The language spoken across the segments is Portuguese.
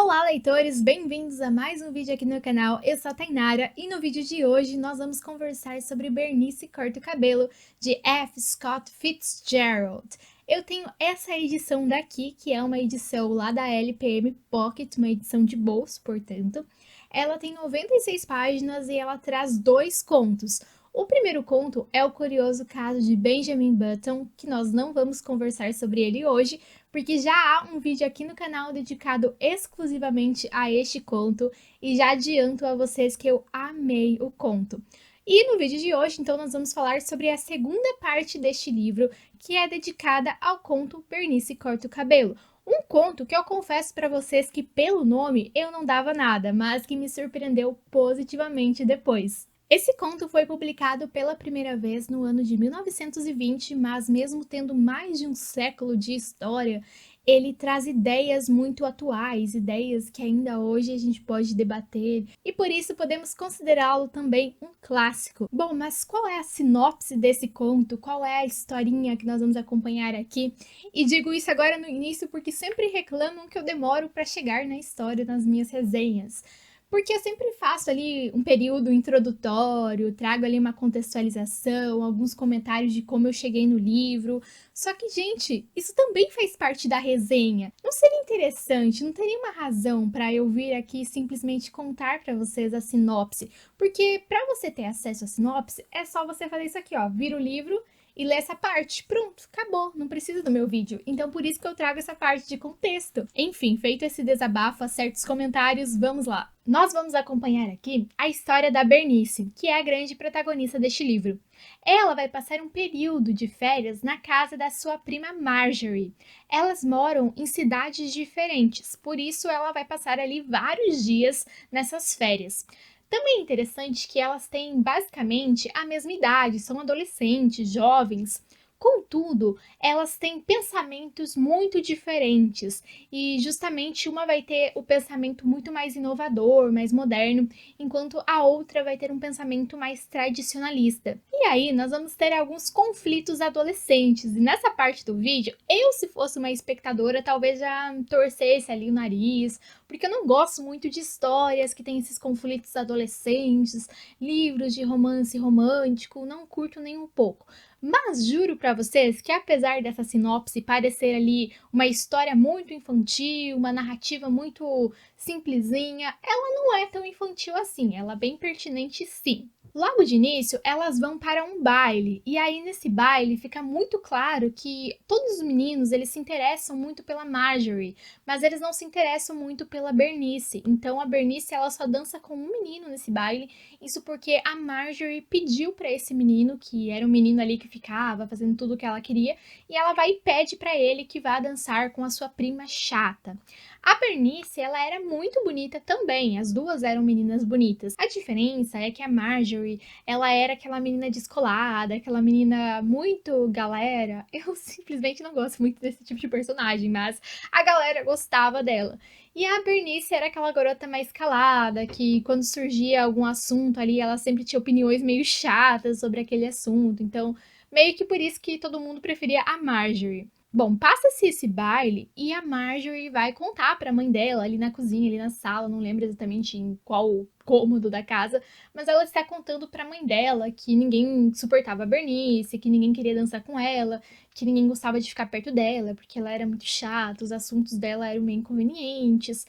Olá, leitores! Bem-vindos a mais um vídeo aqui no canal. Eu sou a Tainara e no vídeo de hoje nós vamos conversar sobre Bernice Corta o Cabelo, de F. Scott Fitzgerald. Eu tenho essa edição daqui, que é uma edição lá da LPM Pocket, uma edição de bolso, portanto. Ela tem 96 páginas e ela traz dois contos. O primeiro conto é o curioso caso de Benjamin Button, que nós não vamos conversar sobre ele hoje, porque já há um vídeo aqui no canal dedicado exclusivamente a este conto, e já adianto a vocês que eu amei o conto. E no vídeo de hoje, então, nós vamos falar sobre a segunda parte deste livro, que é dedicada ao conto Bernice Corta o Cabelo. Um conto que eu confesso para vocês que pelo nome eu não dava nada, mas que me surpreendeu positivamente depois. Esse conto foi publicado pela primeira vez no ano de 1920, mas mesmo tendo mais de um século de história, ele traz ideias muito atuais, ideias que ainda hoje a gente pode debater, e por isso podemos considerá-lo também um clássico. Bom, mas qual é a sinopse desse conto? Qual é a historinha que nós vamos acompanhar aqui? E digo isso agora no início porque sempre reclamam que eu demoro para chegar na história nas minhas resenhas. Porque eu sempre faço ali um período introdutório, trago ali uma contextualização, alguns comentários de como eu cheguei no livro. Só que, gente, isso também faz parte da resenha. Não seria interessante, não teria uma razão para eu vir aqui simplesmente contar para vocês a sinopse. Porque para você ter acesso à sinopse, é só você fazer isso aqui, ó, vira o livro e ler essa parte. Pronto, acabou, não precisa do meu vídeo. Então por isso que eu trago essa parte de contexto. Enfim, feito esse desabafo a certos comentários, vamos lá. Nós vamos acompanhar aqui a história da Bernice, que é a grande protagonista deste livro. Ela vai passar um período de férias na casa da sua prima Marjorie. Elas moram em cidades diferentes, por isso ela vai passar ali vários dias nessas férias. Também é interessante que elas têm basicamente a mesma idade, são adolescentes, jovens. Contudo, elas têm pensamentos muito diferentes e justamente uma vai ter o pensamento muito mais inovador, mais moderno, enquanto a outra vai ter um pensamento mais tradicionalista. E aí nós vamos ter alguns conflitos adolescentes, e nessa parte do vídeo, eu se fosse uma espectadora talvez já torcesse ali o nariz, porque eu não gosto muito de histórias que têm esses conflitos adolescentes, livros de romance romântico, não curto nem um pouco. Mas juro pra vocês que apesar dessa sinopse parecer ali uma história muito infantil, uma narrativa muito simplesinha, ela não é tão infantil assim, ela é bem pertinente sim. Logo de início, elas vão para um baile, e aí nesse baile fica muito claro que todos os meninos eles se interessam muito pela Marjorie, mas eles não se interessam muito pela Bernice. Então a Bernice ela só dança com um menino nesse baile, isso porque a Marjorie pediu para esse menino, que era um menino ali que ficava fazendo tudo o que ela queria, e ela vai e pede para ele que vá dançar com a sua prima chata. A Bernice, ela era muito bonita também, as duas eram meninas bonitas. A diferença é que a Marjorie, ela era aquela menina descolada, aquela menina muito galera. Eu simplesmente não gosto muito desse tipo de personagem, mas a galera gostava dela. E a Bernice era aquela garota mais calada, que quando surgia algum assunto ali, ela sempre tinha opiniões meio chatas sobre aquele assunto. Então, meio que por isso que todo mundo preferia a Marjorie. Bom, passa-se esse baile e a Marjorie vai contar para a mãe dela ali na cozinha, ali na sala, não lembro exatamente em qual cômodo da casa, mas ela está contando para a mãe dela que ninguém suportava a Bernice, que ninguém queria dançar com ela, que ninguém gostava de ficar perto dela, porque ela era muito chata, os assuntos dela eram meio inconvenientes.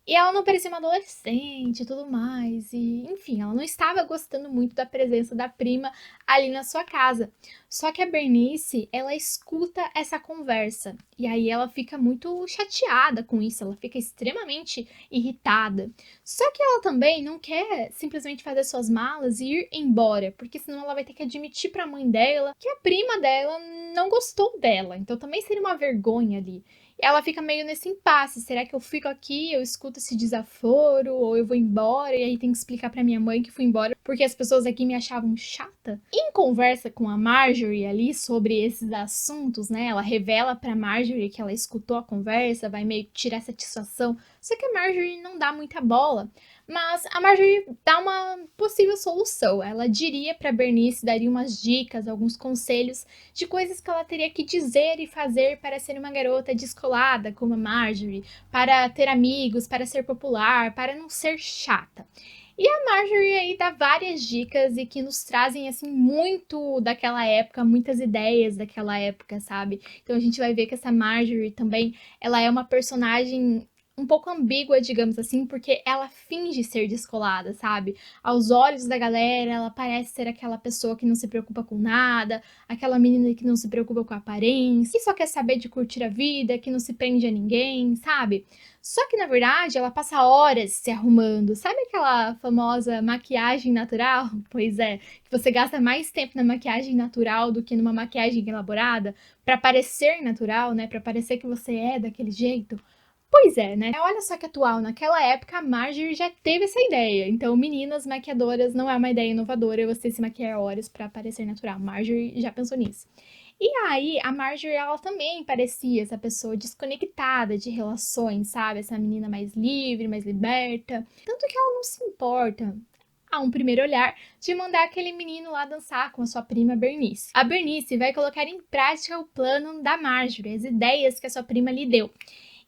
E ela não parecia uma adolescente e tudo mais. E, enfim, ela não estava gostando muito da presença da prima ali na sua casa. Só que a Bernice, ela escuta essa conversa. E aí ela fica muito chateada com isso. Ela fica extremamente irritada. Só que ela também não quer simplesmente fazer suas malas e ir embora. Porque senão ela vai ter que admitir para a mãe dela que a prima dela não gostou dela. Então também seria uma vergonha ali. Ela fica meio nesse impasse. Será que eu fico aqui, eu escuto esse desaforo, ou eu vou embora e aí tem que explicar pra minha mãe que fui embora porque as pessoas aqui me achavam chata? Em conversa com a Marjorie ali sobre esses assuntos, né? Ela revela pra Marjorie que ela escutou a conversa, vai meio que tirar satisfação Só que a Marjorie não dá muita bola, mas a Marjorie dá uma possível solução. Ela diria para Bernice, daria umas dicas, alguns conselhos de coisas que ela teria que dizer e fazer para ser uma garota descolada como a Marjorie, para ter amigos, para ser popular, para não ser chata. E a Marjorie aí dá várias dicas e que nos trazem, assim, muito daquela época, muitas ideias daquela época, sabe? Então a gente vai ver que essa Marjorie também, ela é uma personagem um pouco ambígua, digamos assim, porque ela finge ser descolada, sabe? Aos olhos da galera, ela parece ser aquela pessoa que não se preocupa com nada, aquela menina que não se preocupa com a aparência, que só quer saber de curtir a vida, que não se prende a ninguém, sabe? Só que na verdade ela passa horas se arrumando. Sabe aquela famosa maquiagem natural? Pois é, que você gasta mais tempo na maquiagem natural do que numa maquiagem elaborada pra parecer natural, né? Pra parecer que você é daquele jeito. Pois é, né? Olha só que atual, naquela época a Marjorie já teve essa ideia. Então, meninas maquiadoras não é uma ideia inovadora você se maquiar horas pra parecer natural. Marjorie já pensou nisso. E aí, a Marjorie, ela também parecia essa pessoa desconectada de relações, sabe? Essa menina mais livre, mais liberta. Tanto que ela não se importa, a um primeiro olhar, de mandar aquele menino lá dançar com a sua prima Bernice. A Bernice vai colocar em prática o plano da Marjorie, as ideias que a sua prima lhe deu.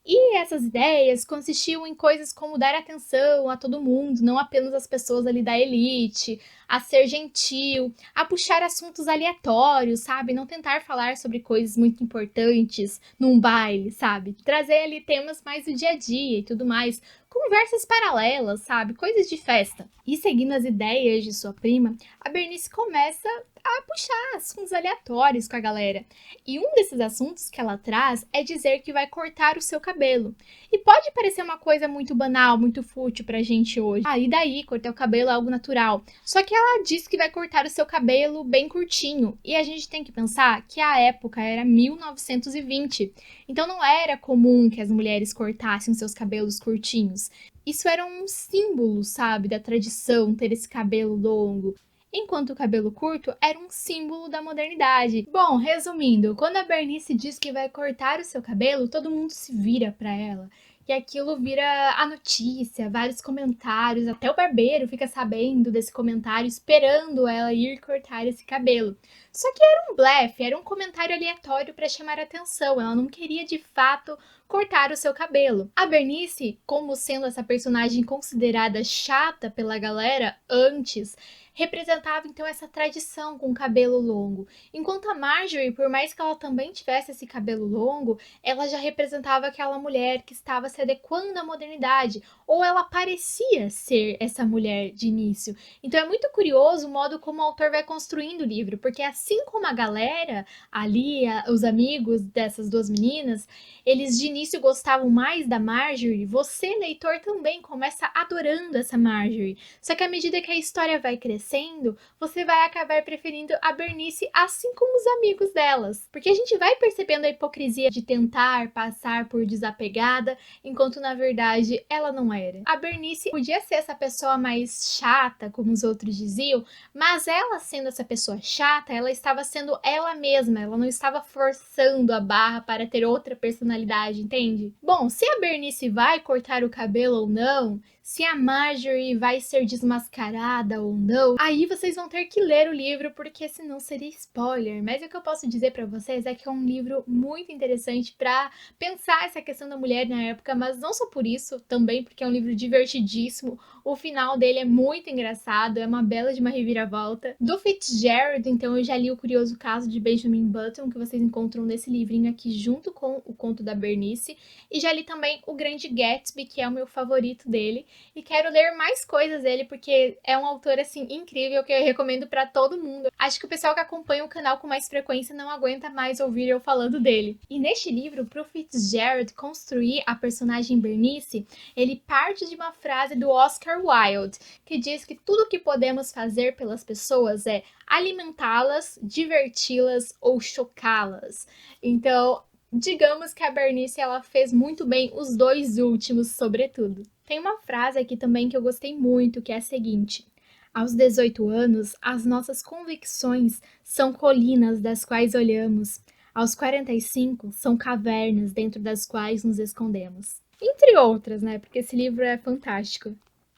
E essas ideias consistiam em coisas como dar atenção a todo mundo, não apenas as pessoas ali da elite, a ser gentil, a puxar assuntos aleatórios, sabe? Não tentar falar sobre coisas muito importantes num baile, sabe? Trazer ali temas mais do dia a dia e tudo mais. Conversas paralelas, sabe? Coisas de festa. E seguindo as ideias de sua prima, a Bernice começa a puxar assuntos aleatórios com a galera. E um desses assuntos que ela traz é dizer que vai cortar o seu cabelo. E pode parecer uma coisa muito banal, muito fútil pra gente hoje. Ah, e daí? Cortar o cabelo é algo natural. Só que ela diz que vai cortar o seu cabelo bem curtinho. E a gente tem que pensar que a época era 1920. Então não era comum que as mulheres cortassem seus cabelos curtinhos. Isso era um símbolo, sabe, da tradição ter esse cabelo longo. Enquanto o cabelo curto era um símbolo da modernidade. Bom, resumindo, quando a Bernice diz que vai cortar o seu cabelo, todo mundo se vira pra ela. E aquilo vira a notícia, vários comentários, até o barbeiro fica sabendo desse comentário, esperando ela ir cortar esse cabelo. Só que era um blefe, era um comentário aleatório para chamar a atenção, ela não queria de fato cortar o seu cabelo. A Bernice, como sendo essa personagem considerada chata pela galera antes, representava então essa tradição com o cabelo longo. Enquanto a Marjorie, por mais que ela também tivesse esse cabelo longo, ela já representava aquela mulher que estava se adequando à modernidade, ou ela parecia ser essa mulher de início. Então é muito curioso o modo como o autor vai construindo o livro, porque assim como a galera ali, os amigos dessas duas meninas, eles de início gostavam mais da Marjorie, você, leitor, também começa adorando essa Marjorie. Só que à medida que a história vai crescendo, você vai acabar preferindo a Bernice, assim como os amigos delas. Porque a gente vai percebendo a hipocrisia de tentar passar por desapegada, enquanto na verdade ela não era. A Bernice podia ser essa pessoa mais chata, como os outros diziam, mas ela sendo essa pessoa chata, ela estava sendo ela mesma, ela não estava forçando a barra para ter outra personalidade, entende? Bom, se a Bernice vai cortar o cabelo ou não, se a Marjorie vai ser desmascarada ou não, aí vocês vão ter que ler o livro, porque senão seria spoiler. Mas o que eu posso dizer pra vocês é que é um livro muito interessante pra pensar essa questão da mulher na época, mas não só por isso, também porque é um livro divertidíssimo. O final dele é muito engraçado, é uma bela de uma reviravolta. Do Fitzgerald, então, eu já li O Curioso Caso de Benjamin Button, que vocês encontram nesse livrinho aqui junto com o conto da Bernice. E já li também O Grande Gatsby, que é o meu favorito dele. E quero ler mais coisas dele, porque é um autor, assim, incrível, que eu recomendo pra todo mundo. Acho que o pessoal que acompanha o canal com mais frequência não aguenta mais ouvir eu falando dele. E neste livro, pro Fitzgerald construir a personagem Bernice, ele parte de uma frase do Oscar Wilde, que diz que tudo o que podemos fazer pelas pessoas é alimentá-las, diverti-las ou chocá-las. Então, digamos que a Bernice ela fez muito bem os dois últimos, sobretudo. Tem uma frase aqui também que eu gostei muito, que é a seguinte: aos 18 anos, as nossas convicções são colinas das quais olhamos. Aos 45, são cavernas dentro das quais nos escondemos. Entre outras, né? Porque esse livro é fantástico.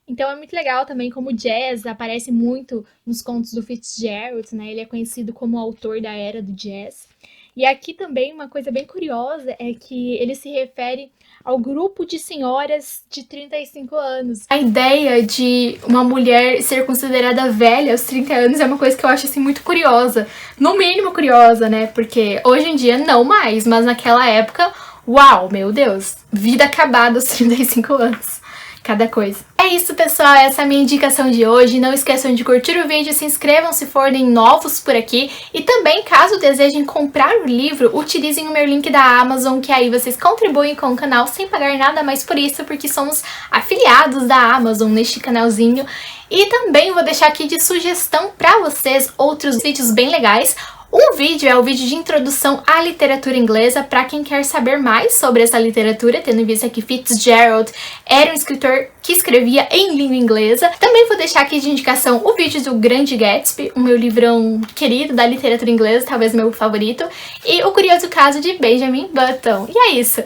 Então é muito legal também como o jazz aparece muito nos contos do Fitzgerald, né? Ele é conhecido como o autor da era do jazz. E aqui também uma coisa bem curiosa é que ele se refere ao grupo de senhoras de 35 anos. A ideia de uma mulher ser considerada velha aos 30 anos é uma coisa que eu acho assim muito curiosa. No mínimo curiosa, né? Porque hoje em dia não mais, mas naquela época, uau, meu Deus, vida acabada aos 35 anos. Cada coisa. É isso, pessoal. Essa é a minha indicação de hoje. Não esqueçam de curtir o vídeo, se inscrevam se forem novos por aqui. E também, caso desejem comprar o livro, utilizem o meu link da Amazon, que aí vocês contribuem com o canal sem pagar nada mais por isso, porque somos afiliados da Amazon neste canalzinho. E também vou deixar aqui de sugestão para vocês outros vídeos bem legais. Um vídeo é o vídeo de introdução à literatura inglesa para quem quer saber mais sobre essa literatura, tendo em vista que Fitzgerald era um escritor que escrevia em língua inglesa. Também vou deixar aqui de indicação o vídeo do Grande Gatsby, o meu livrão querido da literatura inglesa, talvez meu favorito, e o curioso caso de Benjamin Button. E é isso!